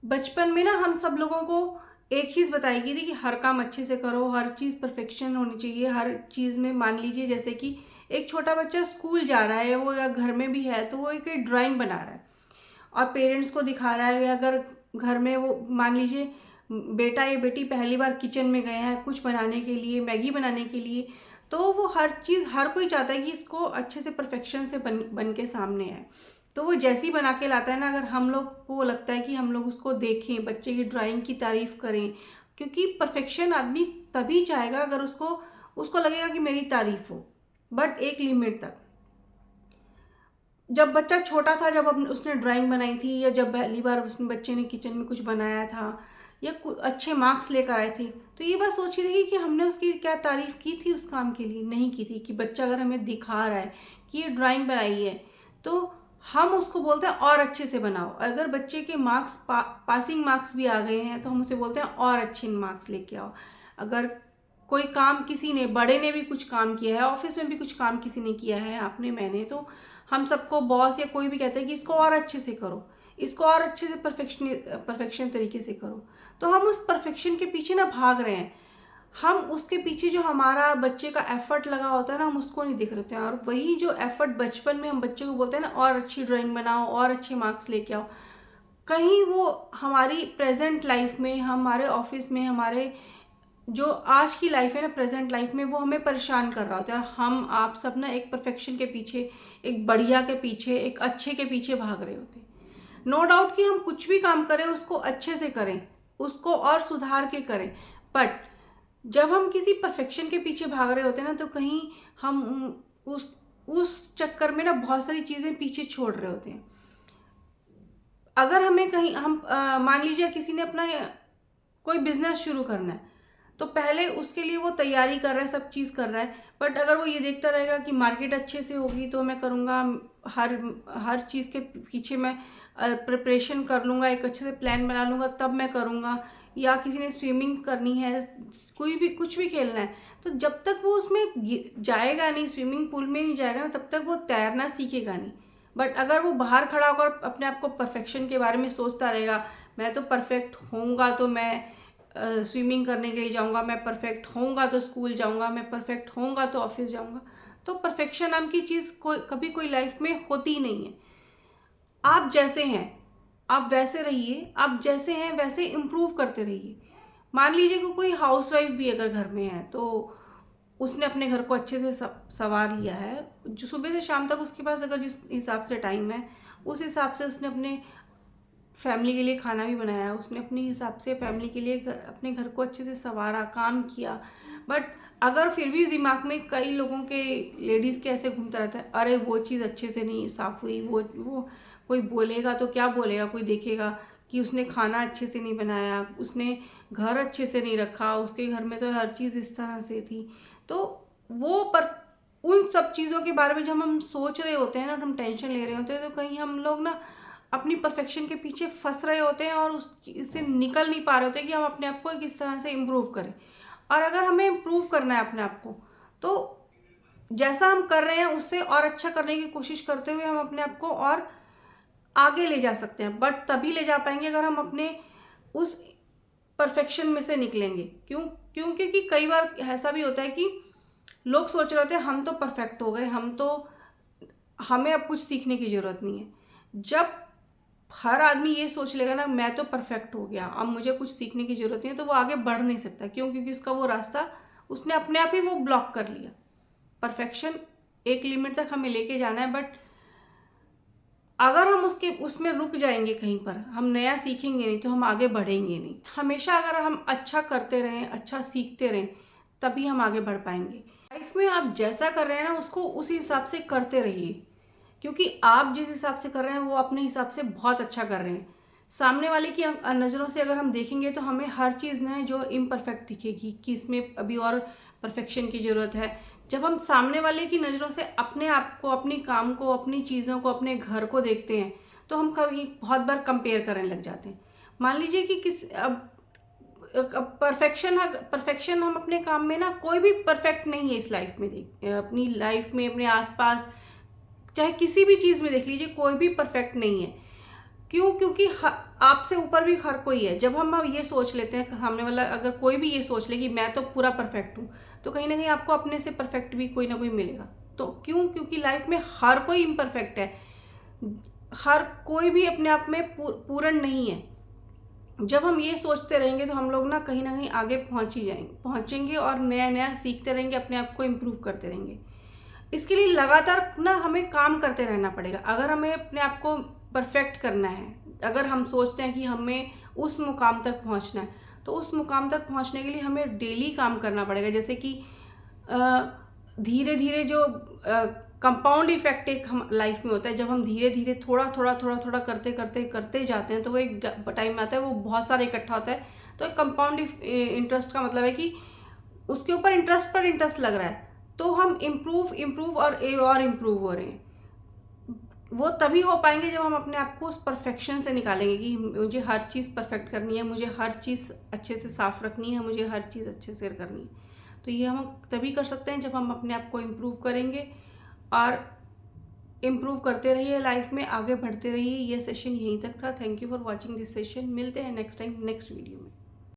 बचपन में ना हम सब लोगों को एक चीज़ बताई गई थी कि हर काम अच्छे से करो, हर चीज़ परफेक्शन होनी चाहिए, हर चीज़ में मान लीजिए जैसे कि एक छोटा बच्चा स्कूल जा रहा है वो या घर में भी है तो वो एक ड्राइंग बना रहा है और पेरेंट्स को दिखा रहा है। या अगर घर में वो मान लीजिए बेटा या बेटी पहली बार किचन में गए हैं कुछ बनाने के लिए, मैगी बनाने के लिए, तो वो हर चीज़ हर कोई चाहता है कि इसको अच्छे से परफेक्शन से बन के सामने आए। तो वो जैसी बना के लाता है ना, अगर हम लोग को लगता है कि हम लोग उसको देखें, बच्चे की ड्राइंग की तारीफ करें, क्योंकि परफेक्शन आदमी तभी चाहेगा अगर उसको उसको लगेगा कि मेरी तारीफ हो, बट एक लिमिट तक। जब बच्चा छोटा था, जब उसने ड्राइंग बनाई थी या जब पहली बार उसने बच्चे ने किचन में कुछ बनाया था या अच्छे मार्क्स लेकर आए थे, तो ये बात सोची थी कि हमने उसकी क्या तारीफ की थी उस काम के लिए? नहीं की थी। कि बच्चा अगर हमें दिखा रहा है कि ये ड्राइंग बनाई है तो हम उसको बोलते हैं और अच्छे से बनाओ। अगर बच्चे के मार्क्स पासिंग मार्क्स भी आ गए हैं तो हम उसे बोलते हैं और अच्छे मार्क्स लेके आओ। अगर कोई काम किसी ने, बड़े ने भी कुछ काम किया है, ऑफिस में भी कुछ काम किसी ने किया है, आपने, मैंने, तो हम सबको बॉस या कोई भी कहता है कि इसको और अच्छे से करो, इसको और अच्छे से परफेक्शन तरीके से करो। तो हम उस परफेक्शन के पीछे ना भाग रहे हैं। हम उसके पीछे जो हमारा बच्चे का एफर्ट लगा होता है ना, हम उसको नहीं देख रहे होते हैं। और वही जो एफर्ट बचपन में हम बच्चे को बोलते हैं ना, और अच्छी ड्राइंग बनाओ और अच्छे मार्क्स लेके आओ, कहीं वो हमारी प्रेजेंट लाइफ में, हमारे ऑफिस में, हमारे जो आज की लाइफ है ना, प्रेजेंट लाइफ में, वो हमें परेशान कर रहा होता है। हम आप सब ना एक परफेक्शन के पीछे, एक बढ़िया के पीछे, एक अच्छे के पीछे भाग रहे होते हैं। नो डाउट कि हम कुछ भी काम करें उसको अच्छे से करें, उसको और सुधार के करें, बट जब हम किसी परफेक्शन के पीछे भाग रहे होते हैं ना, तो कहीं हम उस चक्कर में ना बहुत सारी चीज़ें पीछे छोड़ रहे होते हैं। अगर हमें कहीं हम मान लीजिए किसी ने अपना कोई बिजनेस शुरू करना है, तो पहले उसके लिए वो तैयारी कर रहा है, सब चीज़ कर रहा है, बट अगर वो ये देखता रहेगा कि मार्केट अच्छे से होगी तो मैं करूँगा, हर हर चीज़ के पीछे मैं प्रिपरेशन कर लूँगा, एक अच्छे से प्लान बना लूँगा, तब मैं करूँगा। या किसी ने स्विमिंग करनी है, कोई भी कुछ भी खेलना है, तो जब तक वो उसमें जाएगा नहीं, स्विमिंग पूल में नहीं जाएगा ना, तब तक वो तैरना सीखेगा नहीं। बट अगर वो बाहर खड़ा होकर अपने आप को परफेक्शन के बारे में सोचता रहेगा, मैं तो परफेक्ट होऊंगा तो मैं स्विमिंग करने के लिए जाऊंगा, मैं परफेक्ट होऊंगा तो स्कूल जाऊंगा, मैं परफेक्ट होऊंगा तो ऑफिस जाऊंगा, तो परफेक्शन नाम की चीज़ कभी कोई लाइफ में होती ही नहीं है। आप जैसे हैं आप वैसे रहिए, आप जैसे हैं वैसे इम्प्रूव करते रहिए। मान लीजिए कि कोई हाउसवाइफ भी अगर घर में है तो उसने अपने घर को अच्छे से संवार लिया है, जो सुबह से शाम तक उसके पास अगर जिस हिसाब से टाइम है उस हिसाब से उसने अपने फैमिली के लिए खाना भी बनाया, उसने अपने हिसाब से फैमिली के लिए अपने घर को अच्छे से संवारा, काम किया। बट अगर फिर भी दिमाग में कई लोगों के, लेडीज़ के ऐसे घूमता रहता है, अरे वो चीज़ अच्छे से नहीं साफ़ हुई, वो कोई बोलेगा तो क्या बोलेगा, कोई देखेगा कि उसने खाना अच्छे से नहीं बनाया, उसने घर अच्छे से नहीं रखा, उसके घर में तो हर चीज़ इस तरह से थी। तो वो पर उन सब चीज़ों के बारे में जब हम सोच रहे होते हैं ना, हम टेंशन ले रहे होते हैं, तो कहीं हम लोग ना अपनी परफेक्शन के पीछे फंस रहे होते हैं और उस चीज़ से निकल नहीं पा रहे होते कि हम अपने आप को किस तरह से इम्प्रूव करें। और अगर हमें इम्प्रूव करना है अपने आप को, तो जैसा हम कर रहे हैं उससे और अच्छा करने की कोशिश करते हुए हम अपने आप को और आगे ले जा सकते हैं। बट तभी ले जा पाएंगे अगर हम अपने उस परफेक्शन में से निकलेंगे। क्योंकि कई बार ऐसा भी होता है कि लोग सोच रहे होते हैं हम तो परफेक्ट हो गए, हम तो, हमें अब कुछ सीखने की ज़रूरत नहीं है। जब हर आदमी ये सोच लेगा ना मैं तो परफेक्ट हो गया, अब मुझे कुछ सीखने की ज़रूरत नहीं है, तो वो आगे बढ़ नहीं सकता। क्योंकि उसका वो रास्ता उसने अपने आप ही वो ब्लॉक कर लिया। परफेक्शन एक लिमिट तक हमें लेके जाना है, बट अगर हम उसमें रुक जाएंगे, कहीं पर हम नया सीखेंगे नहीं, तो हम आगे बढ़ेंगे नहीं। हमेशा अगर हम अच्छा करते रहें, अच्छा सीखते रहें, तभी हम आगे बढ़ पाएंगे। लाइफ में आप जैसा कर रहे हैं ना उसको उसी हिसाब से करते रहिए, क्योंकि आप जिस हिसाब से कर रहे हैं वो अपने हिसाब से बहुत अच्छा कर रहे हैं। सामने वाले की नज़रों से अगर हम देखेंगे तो हमें हर चीज़ ना जो इम्परफेक्ट दिखेगी कि इसमें अभी और परफेक्शन की ज़रूरत है। जब हम सामने वाले की नज़रों से अपने आप को, अपनी काम को, अपनी चीज़ों को, अपने घर को देखते हैं, तो हम कभी बहुत बार कंपेयर करने लग जाते हैं। मान लीजिए कि परफेक्शन हम अपने काम में ना, कोई भी परफेक्ट नहीं है इस लाइफ में। देख अपनी लाइफ में, अपने आसपास, चाहे किसी भी चीज़ में देख लीजिए, कोई भी परफेक्ट नहीं है। क्यों? क्योंकि आपसे ऊपर भी हर कोई है। जब हम ये सोच लेते हैं, सामने वाला अगर कोई भी ये सोच ले कि मैं तो पूरा परफेक्ट हूँ, तो कहीं ना कहीं आपको अपने से परफेक्ट भी कोई ना कोई मिलेगा। तो क्यों? क्योंकि लाइफ में हर कोई इम्परफेक्ट है, हर कोई भी अपने आप में पूर्ण नहीं है। जब हम ये सोचते रहेंगे तो हम लोग ना कहीं आगे पहुंचेंगे और नया नया सीखते रहेंगे, अपने आप को इम्प्रूव करते रहेंगे। इसके लिए लगातार ना हमें काम करते रहना पड़ेगा। अगर हमें अपने आप को परफेक्ट करना है, अगर हम सोचते हैं कि हमें उस मुकाम तक पहुंचना है, तो उस मुकाम तक पहुंचने के लिए हमें डेली काम करना पड़ेगा। जैसे कि धीरे धीरे जो कंपाउंड इफेक्ट एक हम लाइफ में होता है, जब हम धीरे धीरे थोड़ा थोड़ा करते जाते हैं, तो वो एक टाइम आता है वो बहुत सारा इकट्ठा होता है। तो एक कंपाउंड इंटरेस्ट का मतलब है कि उसके ऊपर इंटरेस्ट पर इंटरेस्ट लग रहा है, तो हम इम्प्रूव और इम्प्रूव हो रहे हैं। वो तभी हो पाएंगे जब हम अपने आप को उस परफेक्शन से निकालेंगे कि मुझे हर चीज़ परफेक्ट करनी है, मुझे हर चीज़ अच्छे से साफ रखनी है, मुझे हर चीज़ अच्छे से करनी है। तो ये हम तभी कर सकते हैं जब हम अपने आप को इम्प्रूव करेंगे, और इम्प्रूव करते रहिए, लाइफ में आगे बढ़ते रहिए। ये सेशन यहीं तक था। Thank you for watching this session. मिलते हैं नेक्स्ट टाइम नेक्स्ट वीडियो में।